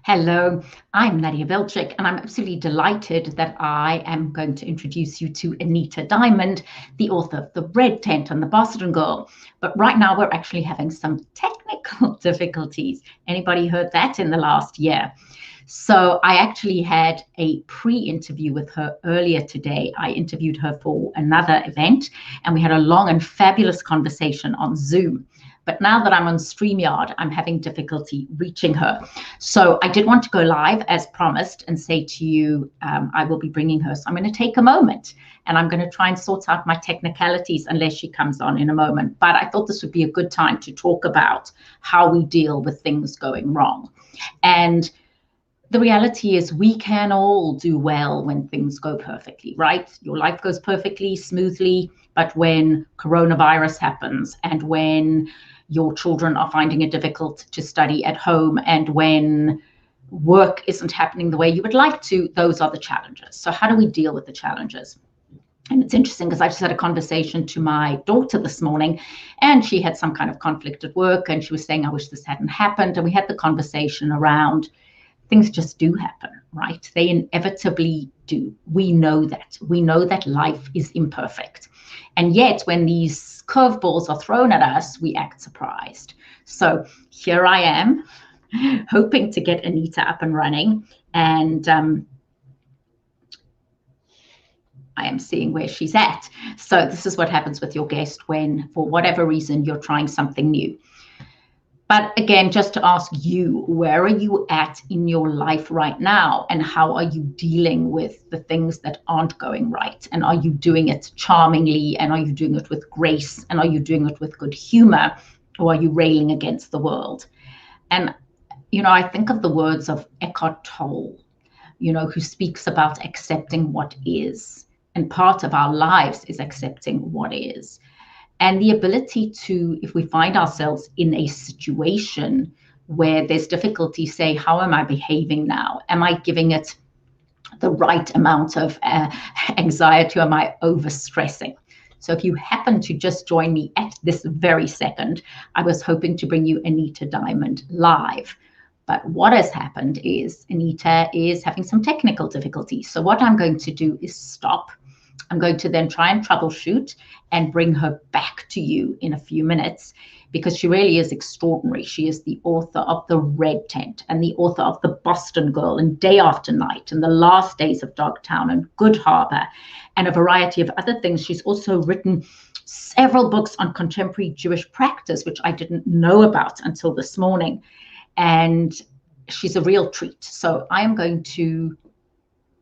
Hello, I'm Nadia Belchik, and I'm absolutely delighted that I am going to introduce you to Anita Diamant, the author of The Red Tent and the Boston Girl. But right now, we're actually having some technical difficulties. Anybody heard that in the last year? So I actually had a pre-interview with her earlier today. I interviewed her for another event, and we had a long and fabulous conversation on Zoom. But now that I'm on StreamYard, I'm having difficulty reaching her. So I did want to go live as promised and say to you, I will be bringing her. So I'm going to take a moment and I'm going to try and sort out my technicalities unless she comes on in a moment. But I thought this would be a good time to talk about how we deal with things going wrong. And the reality is we can all do well when things go perfectly, right? Your life goes perfectly, smoothly, but when coronavirus happens and when your children are finding it difficult to study at home and when work isn't happening the way you would like to, those are the challenges. So how do we deal with the challenges? And it's interesting because I just had a conversation to my daughter this morning, and she had some kind of conflict at work, and she was saying, I wish this hadn't happened. And we had the conversation around things just do happen, right? They inevitably do. We know that. We know that life is imperfect. And yet, when these curveballs are thrown at us, we act surprised. So here I am, hoping to get Anita up and running. And I am seeing where she's at. So this is what happens with your guest when, for whatever reason, you're trying something new. But again, just to ask you, where are you at in your life right now? And how are you dealing with the things that aren't going right? And are you doing it charmingly? And are you doing it with grace? And are you doing it with good humor? Or are you railing against the world? And, I think of the words of Eckhart Tolle, who speaks about accepting what is. And part of our lives is accepting what is. And the ability to, if we find ourselves in a situation where there's difficulty, say, how am I behaving now? Am I giving it the right amount of anxiety, or am I overstressing? So if you happen to just join me at this very second, I was hoping to bring you Anita Diamant live. But what has happened is Anita is having some technical difficulties. So what I'm going to do is stop. I'm going to then try and troubleshoot and bring her back to you in a few minutes, because she really is extraordinary. She is the author of The Red Tent and the author of The Boston Girl and Day After Night and The Last Days of Dogtown and Good Harbor and a variety of other things. She's also written several books on contemporary Jewish practice, which I didn't know about until this morning. And she's a real treat. So I am going to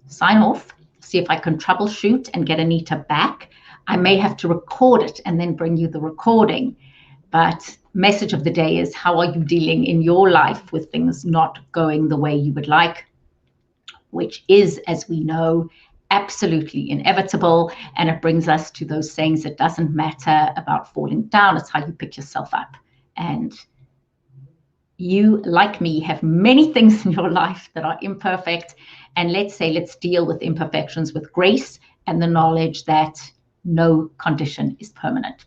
sign off, see if I can troubleshoot and get Anita back. I may have to record it and then bring you the recording. But message of the day is, how are you dealing in your life with things not going the way you would like, which is, as we know, absolutely inevitable. And it brings us to those sayings, it doesn't matter about falling down, it's how you pick yourself up. And you, like me, have many things in your life that are imperfect. And let's deal with imperfections with grace and the knowledge that no condition is permanent.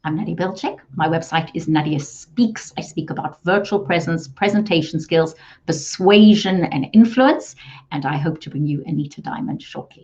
I'm Nadia Belchik. My website is Nadia Speaks. I speak about virtual presence, presentation skills, persuasion, and influence. And I hope to bring you Anita Diamant shortly.